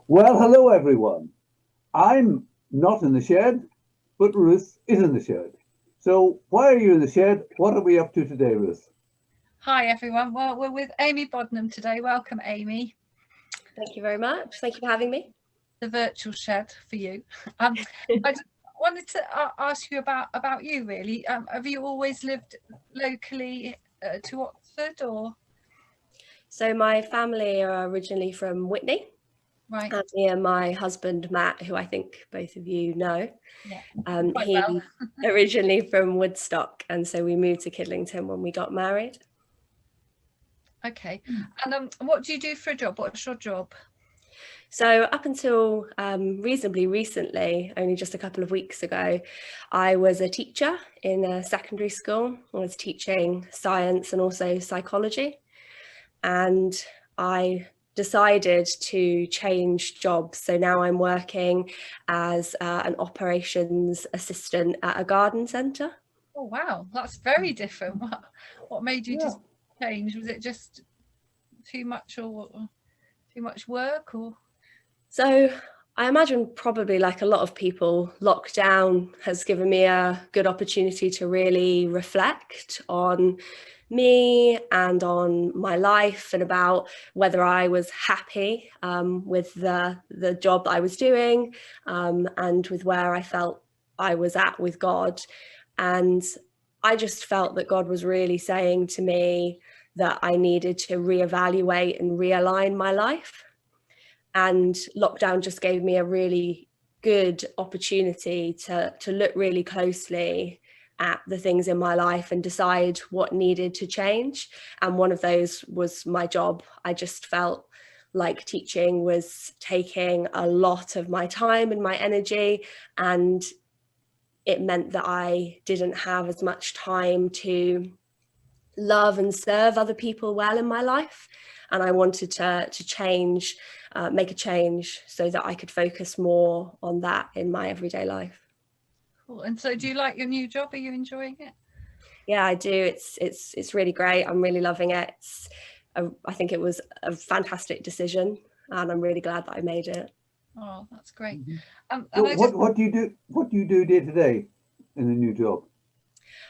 Well, hello everyone. I'm not in the shed, but Ruth is in the shed. So why are you in the shed? What are we up to today, Ruth? Hi everyone. Well, we're with Amy Bodinham today. Welcome, Amy. Thank you very much. Thank you for having me. The virtual shed for you. I just wanted to ask you about you really. Have you always lived locally to Oxford, or? So my family are originally from Whitney. Right. And me and my husband, Matt, who I think both of you know, Yeah. he originally from Woodstock. And so we moved to Kidlington when we got married. Okay. And what do you do for a job? What's your job? So up until reasonably recently, only just a couple of weeks ago, I was a teacher in a secondary school. I was teaching science and also psychology. And I decided to change jobs. So now I'm working as an operations assistant at a garden centre. Oh, wow. That's very different. What made you just change? Was it just too much work, or? So I imagine probably like a lot of people, lockdown has given me a good opportunity to really reflect on me and on my life and about whether I was happy with the job that I was doing and with where I felt I was at with God. And I just felt that God was really saying to me that I needed to reevaluate and realign my life. And lockdown just gave me a really good opportunity to look really closely at the things in my life and decide what needed to change. And one of those was my job. I just felt like teaching was taking a lot of my time and my energy, and it meant that I didn't have as much time to love and serve other people well in my life. And I wanted to change, make a change so that I could focus more on that in my everyday life. Cool. And so do you like your new job? Are you enjoying it? Yeah, I do. It's really great. I'm really loving it. I think it was a fantastic decision, and I'm really glad that I made it. Oh, that's great. What do you do? What do you do day to day in the new job?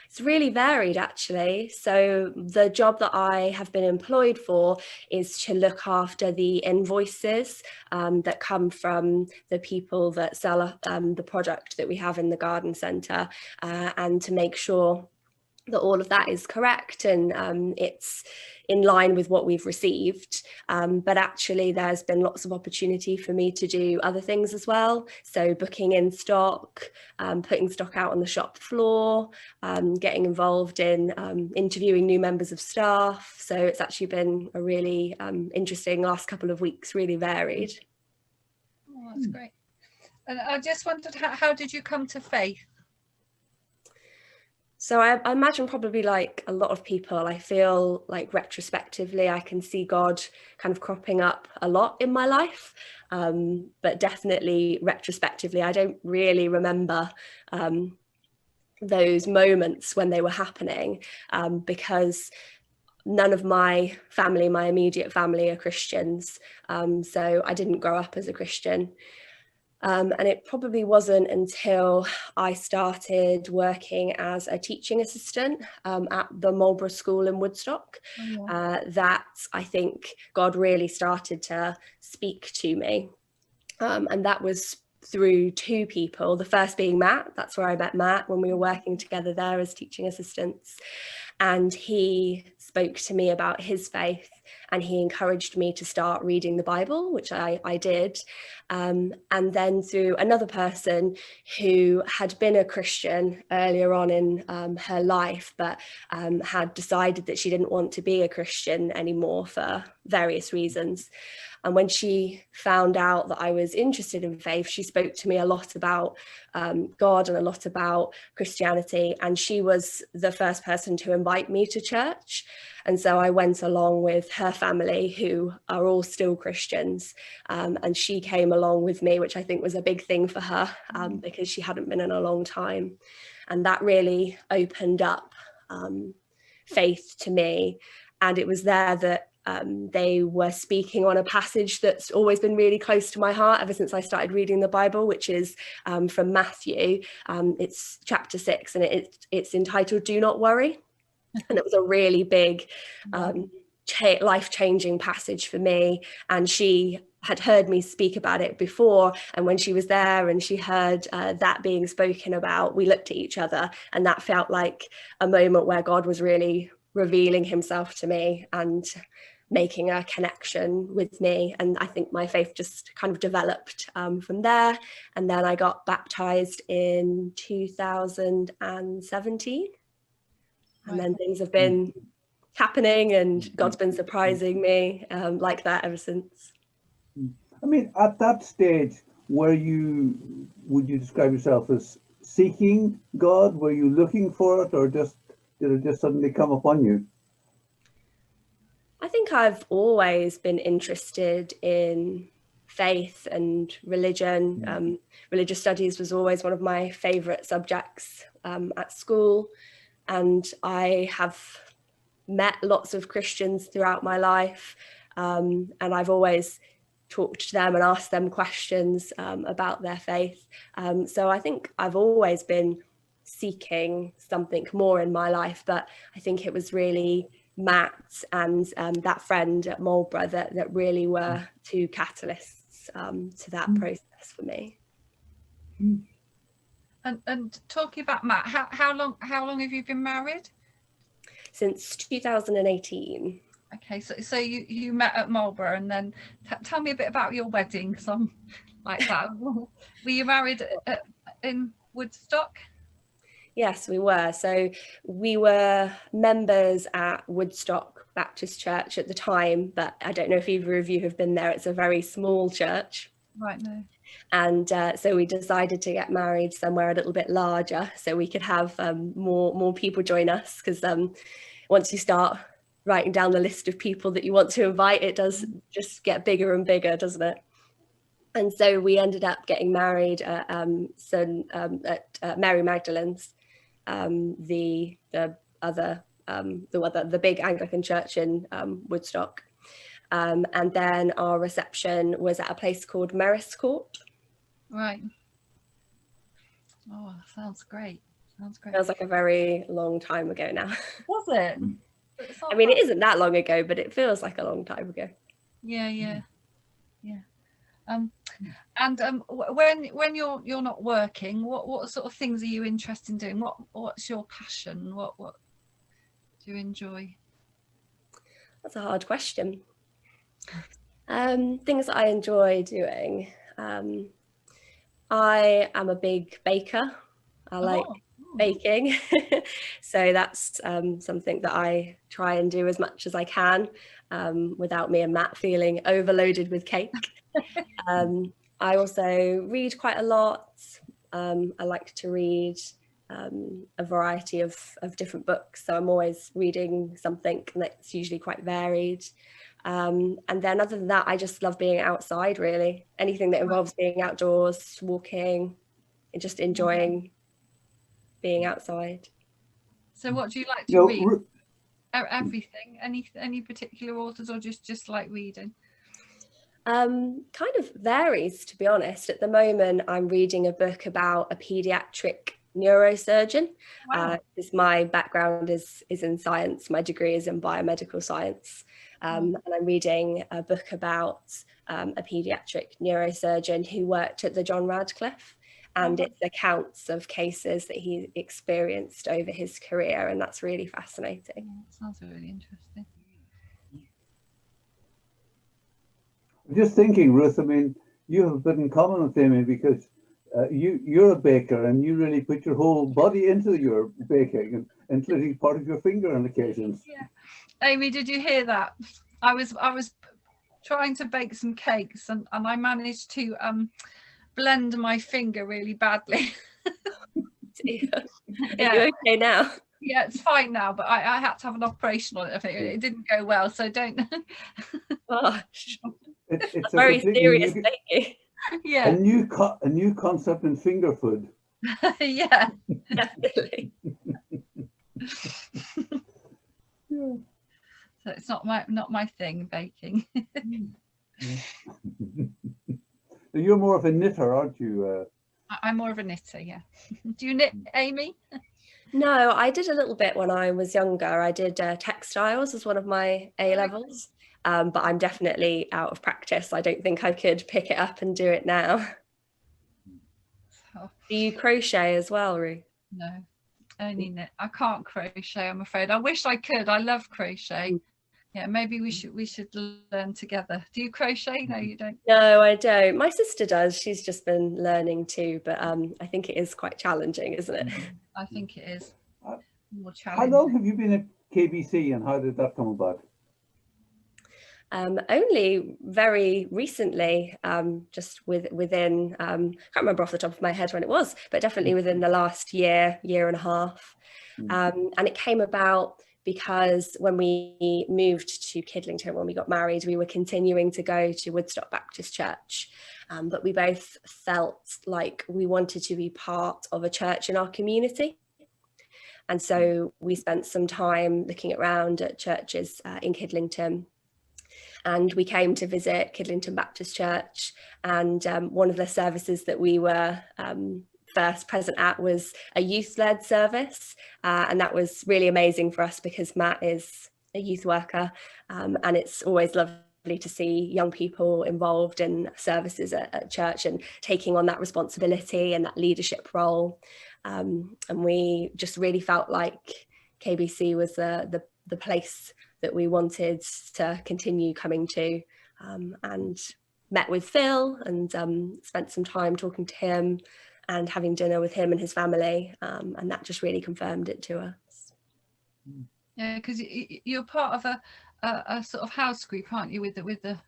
It's really varied, actually. So the job that I have been employed for is to look after the invoices that come from the people that sell the product that we have in the garden centre, and to make sure that all of that is correct and it's in line with what we've received. But actually there's been lots of opportunity for me to do other things as well. So booking in stock, putting stock out on the shop floor, getting involved in interviewing new members of staff. So it's actually been a really interesting last couple of weeks, really varied. Oh, that's great. And I just wondered, how did you come to faith? So I imagine probably like a lot of people, I feel like retrospectively I can see God kind of cropping up a lot in my life, but definitely retrospectively I don't really remember those moments when they were happening, because none of my family, my immediate family, are Christians, so I didn't grow up as a Christian. And it probably wasn't until I started working as a teaching assistant at the Marlborough School in Woodstock that I think God really started to speak to me. And that was through two people, the first being Matt. That's where I met Matt when we were working together there as teaching assistants. And he spoke to me about his faith, and he encouraged me to start reading the Bible, which I did. And then through another person who had been a Christian earlier on in her life, but had decided that she didn't want to be a Christian anymore for various reasons. And when she found out that I was interested in faith, she spoke to me a lot about God and a lot about Christianity. And she was the first person to invite me to church. And so I went along with her family, who are all still Christians. And she came along with me, which I think was a big thing for her, because she hadn't been in a long time. And that really opened up faith to me. And it was there that they were speaking on a passage that's always been really close to my heart ever since I started reading the Bible, which is from Matthew. It's chapter 6, and it's entitled "Do Not Worry." And it was a really big life-changing passage for me. And she had heard me speak about it before, and when she was there and she heard that being spoken about, we looked at each other, and that felt like a moment where God was really revealing himself to me and making a connection with me. And I think my faith just kind of developed from there. And then I got baptized in 2017, and then things have been happening, and God's been surprising me like that ever since. I mean, at that stage, would you describe yourself as seeking God? Were you looking for it, or did it just suddenly come upon you? I think I've always been interested in faith and religion. Religious studies was always one of my favourite subjects at school, and I have met lots of Christians throughout my life, and I've always talked to them and asked them questions about their faith. So I think I've always been seeking something more in my life, but I think it was really Matt and that friend at Marlborough that really were two catalysts to that process for me. And talking about Matt, how long have you been married? Since 2018. Okay, so you met at Marlborough, and then tell me a bit about your wedding, because I'm like that. Were you married in Woodstock? Yes, we were. So we were members at Woodstock Baptist Church at the time, but I don't know if either of you have been there. It's a very small church. Right, no. And so we decided to get married somewhere a little bit larger, so we could have more people join us, because once you start writing down the list of people that you want to invite, it does just get bigger and bigger, doesn't it? And so we ended up getting married at Mary Magdalene's, the big Anglican church in Woodstock. And then our reception was at a place called Merris Court. Right. Oh, sounds great. Sounds great. Feels like a very long time ago now. Was it? I mean, it isn't that long ago, but it feels like a long time ago. Yeah. And when you're not working, what sort of things are you interested in doing? What's your passion? What do you enjoy? That's a hard question. Things that I enjoy doing. I am a big baker. I like baking. So that's something that I try and do as much as I can without me and Matt feeling overloaded with cake. I also read quite a lot. I like to read a variety of different books, so I'm always reading something, and that's usually quite varied. And then other than that, I just love being outside, really. Anything that involves being outdoors, walking, and just enjoying being outside. So what do you like to read? Everything? Any particular authors, or just like reading? Kind of varies, to be honest. At the moment, I'm reading a book about a pediatric neurosurgeon. Wow. Because my background is in science. My degree is in biomedical science. And I'm reading a book about a pediatric neurosurgeon who worked at the John Radcliffe, and it's accounts of cases that he experienced over his career, and that's really fascinating. Sounds really interesting. Just thinking, Ruth, I mean, you have a bit in common with Amy, because you're a baker, and you really put your whole body into your baking, including part of your finger on occasions. Yeah. Amy, did you hear that? I was trying to bake some cakes, and I managed to blend my finger really badly. Yeah. Are you okay now? Yeah, it's fine now, but I had to have an operation on it. I think it didn't go well, so don't. Gosh. It's very serious baking. Yeah. A new concept in finger food. Yeah. Definitely. Yeah. So it's not my thing, baking. Yeah. You're more of a knitter, aren't you? I'm more of a knitter, yeah. Do you knit, Amy? No, I did a little bit when I was younger. I did textiles as one of my A levels, but I'm definitely out of practice. I don't think I could pick it up and do it now. Oh, Do you crochet as well, Ru? no, only knit. I can't crochet, I'm afraid. I wish I could. I love crochet. Yeah, maybe we should learn together. Do you crochet? No, you don't. No, I don't. My sister does. She's just been learning too, but I think it is quite challenging, isn't it? I think it is more How challenging. long have you been at KBC and how did that come about? Only very recently, just within, I can't remember off the top of my head when it was, but definitely within the last year and a half. And it came about because when we moved to Kidlington, when we got married, we were continuing to go to Woodstock Baptist Church, but we both felt like we wanted to be part of a church in our community. And so we spent some time looking around at churches in Kidlington. And we came to visit Kidlington Baptist Church, and one of the services that we were first present at was a youth-led service, and that was really amazing for us because Matt is a youth worker, and it's always lovely to see young people involved in services at church and taking on that responsibility and that leadership role, and we just really felt like KBC was the place that we wanted to continue coming to, and met with Phil and spent some time talking to him and having dinner with him and his family, and that just really confirmed it to us. Yeah, because you're part of a sort of house group, aren't you? With the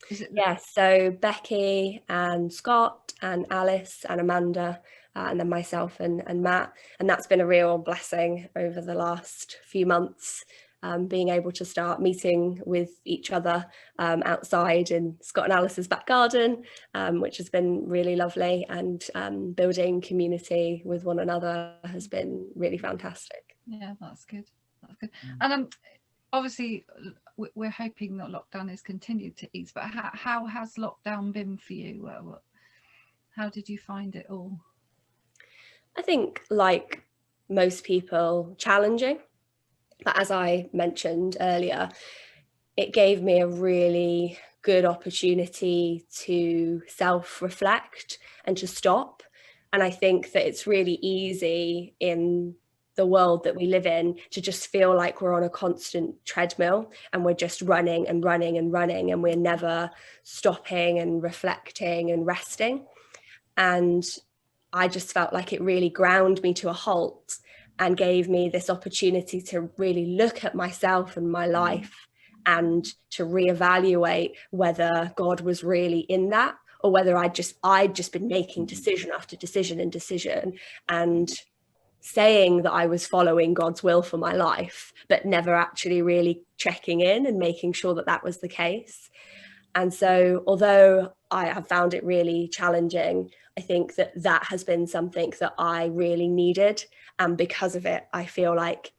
is it? Yes, so Becky and Scott and Alice and Amanda, and then myself and Matt, and that's been a real blessing over the last few months, being able to start meeting with each other outside in Scott and Alice's back garden, which has been really lovely, and building community with one another has been really fantastic. Yeah, that's good. That's good. And obviously we're hoping that lockdown is continued to ease, but how has lockdown been for you? How did you find it all? I think, like most people, challenging. But as I mentioned earlier, it gave me a really good opportunity to self-reflect and to stop. And I think that it's really easy in the world that we live in to just feel like we're on a constant treadmill and we're just running and running and running, and we're never stopping and reflecting and resting. And I just felt like it really ground me to a halt and gave me this opportunity to really look at myself and my life and to reevaluate whether God was really in that, or whether I'd just been making decision after decision and saying that I was following God's will for my life, but never actually really checking in and making sure that that was the case. And so, although I have found it really challenging, I think that that has been something that I really needed. And because of it, I feel like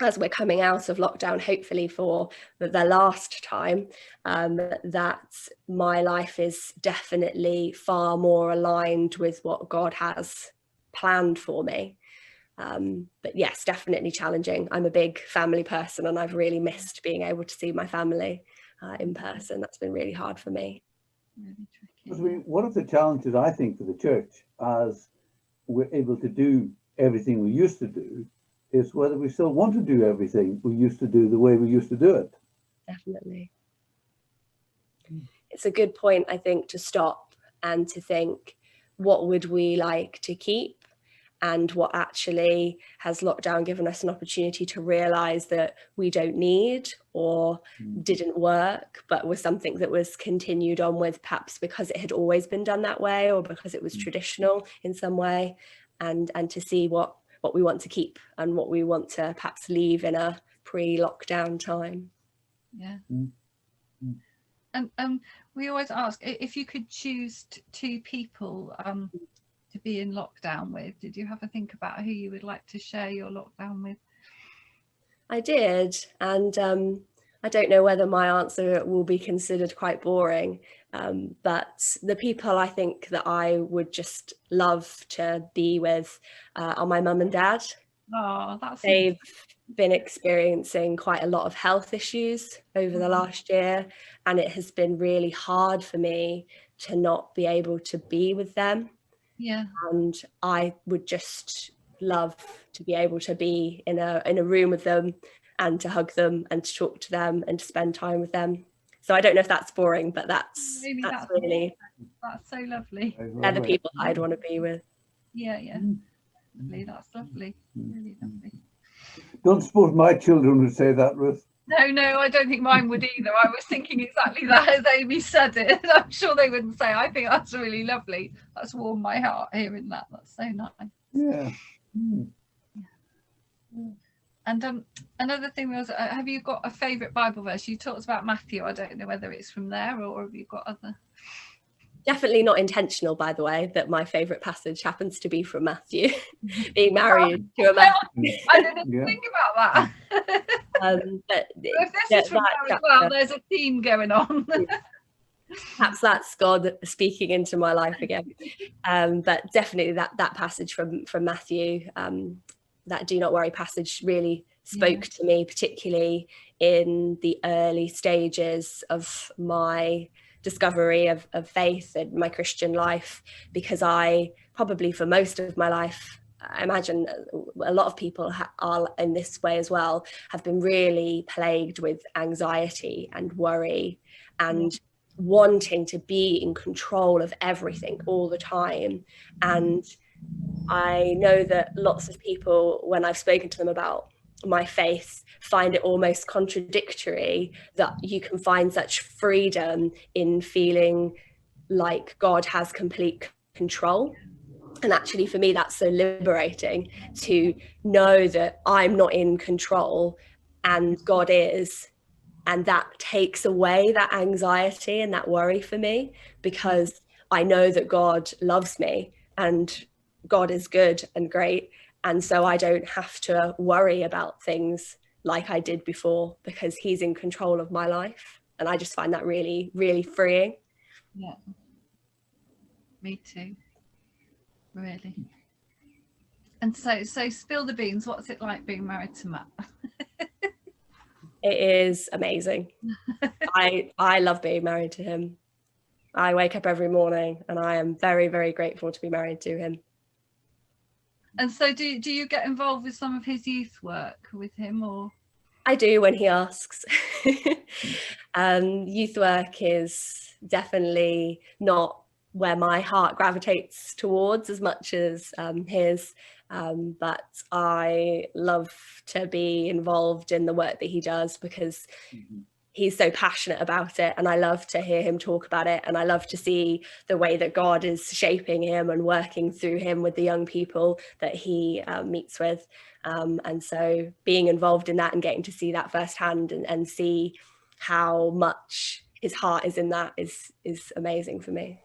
as we're coming out of lockdown, hopefully for the last time, that my life is definitely far more aligned with what God has planned for me. But yes, definitely challenging. I'm a big family person and I've really missed being able to see my family in person. That's been really hard for me. Really tricky. I mean, one of the challenges I think for the church, as we're able to do everything we used to do, is whether we still want to do everything we used to do the way we used to do it. Definitely. It's a good point, I think, to stop and to think, what would we like to keep? And what actually has lockdown given us an opportunity to realise that we don't need or didn't work, but was something that was continued on with, perhaps because it had always been done that way or because it was traditional in some way, and to see what we want to keep and what we want to perhaps leave in a pre-lockdown time. Yeah. And we always ask, if you could choose two people to be in lockdown with, did you have a think about who you would like to share your lockdown with? I did, and I don't know whether my answer will be considered quite boring, but the people I think that I would just love to be with are my mum and dad. Oh, that's They've been experiencing quite a lot of health issues over the last year, and it has been really hard for me to not be able to be with them. yeah. And I would just love to be able to be in a room with them and to hug them and to talk to them and to spend time with them. So I don't know if that's boring, but that's Maybe really that's so lovely. they're the people I'd want to be with. Yeah, lovely. That's lovely. Really lovely. Don't suppose my children would say that, Ruth. No, I don't think mine would either. I was thinking exactly that as Amy said it. I'm sure they wouldn't say. I think that's really lovely. That's warmed my heart hearing that. That's so nice. Yeah. And another thing was, have you got a favourite Bible verse? You talked about Matthew. I don't know whether it's from there or have you got other? Definitely not intentional, by the way, that my favourite passage happens to be from Matthew, being married to a man. I didn't think about that. But if this is from there as well, there's a theme going on. Perhaps that's God speaking into my life again. But definitely that passage from Matthew, that do not worry passage really spoke to me, particularly in the early stages of my discovery of faith and my Christian life, because I probably for most of my life, I imagine a lot of people are in this way as well, have been really plagued with anxiety and worry and wanting to be in control of everything all the time. And I know that lots of people, when I've spoken to them about my faith, find it almost contradictory that you can find such freedom in feeling like God has complete control. And actually for me, that's so liberating to know that I'm not in control and God is. And that takes away that anxiety and that worry for me, because I know that God loves me and God is good and great. And so I don't have to worry about things like I did before, because he's in control of my life. And I just find that really, really freeing. Yeah, me too. Really. And so spill the beans. What's it like being married to Matt? It is amazing. I love being married to him. I wake up every morning and I am very, very grateful to be married to him. And so do you get involved with some of his youth work with him, or? I do when he asks. Youth work is definitely not where my heart gravitates towards as much as his. But I love to be involved in the work that he does, because he's so passionate about it, and I love to hear him talk about it, and I love to see the way that God is shaping him and working through him with the young people that he meets with. And so being involved in that and getting to see that firsthand and see how much his heart is in that is amazing for me.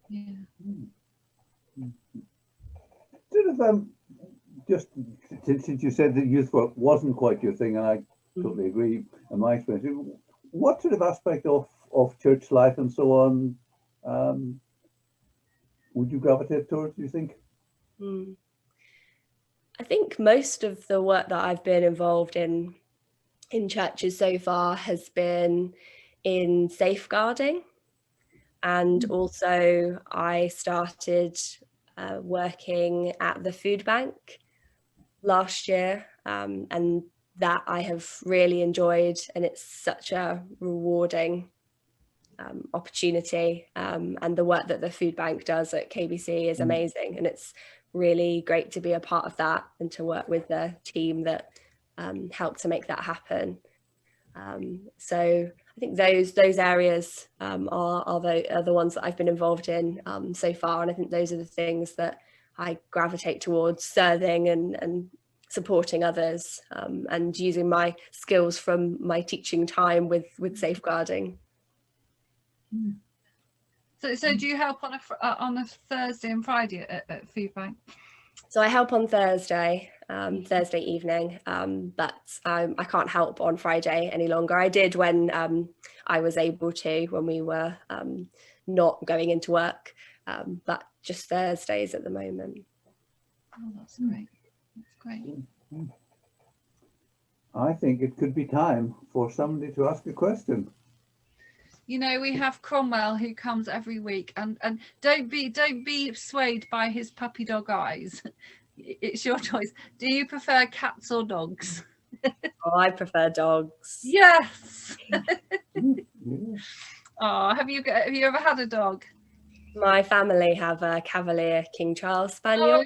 Yeah. Sort of, just since you said that youth work wasn't quite your thing, and I totally agree in my experience, what sort of aspect of church life and so on would you gravitate towards, do you think? I think most of the work that I've been involved in churches so far has been in safeguarding. And also I started working at the food bank last year, and that I have really enjoyed, and it's such a rewarding opportunity, and the work that the food bank does at KBC is amazing, and it's really great to be a part of that and to work with the team that helped to make that happen. So I think those areas are the ones that I've been involved in so far, and I think those are the things that I gravitate towards, serving and supporting others, and using my skills from my teaching time with safeguarding. So do you help on a Thursday and Friday at food bank? So I help on Thursday evening, but I can't help on Friday any longer. I did when I was able to, when we were not going into work, but just Thursdays at the moment. Oh, that's great. That's great. I think it could be time for somebody to ask a question. You know, we have Cromwell who comes every week, and don't be swayed by his puppy dog eyes. It's your choice. Do you prefer cats or dogs? Oh, I prefer dogs. Yes. Yeah. Oh, have you ever had a dog? My family have a Cavalier King Charles Spaniel. Oh,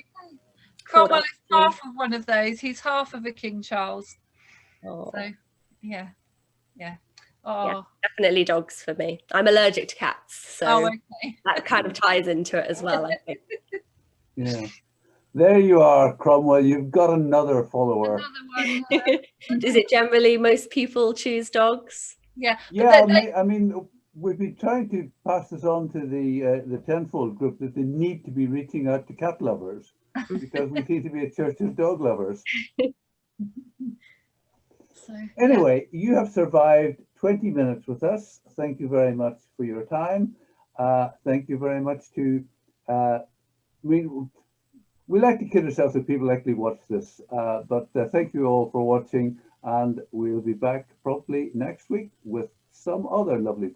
Cromwell is half of one of those. He's half of a King Charles. Oh. So, yeah. Oh, yeah, definitely dogs for me. I'm allergic to cats, so okay. that kind of ties into it as well, I think. Yeah. There you are, Cromwell. You've got another follower. Another one. Is it generally most people choose dogs? Yeah. Yeah, I mean, we've been trying to pass this on to the tenfold group that they need to be reaching out to cat lovers because we seem to be a church of dog lovers. So, anyway, you have survived 20 minutes with us. Thank you very much for your time. Thank you very much to, we like to kid ourselves that people actually watch this, but thank you all for watching, and we'll be back probably next week with some other lovely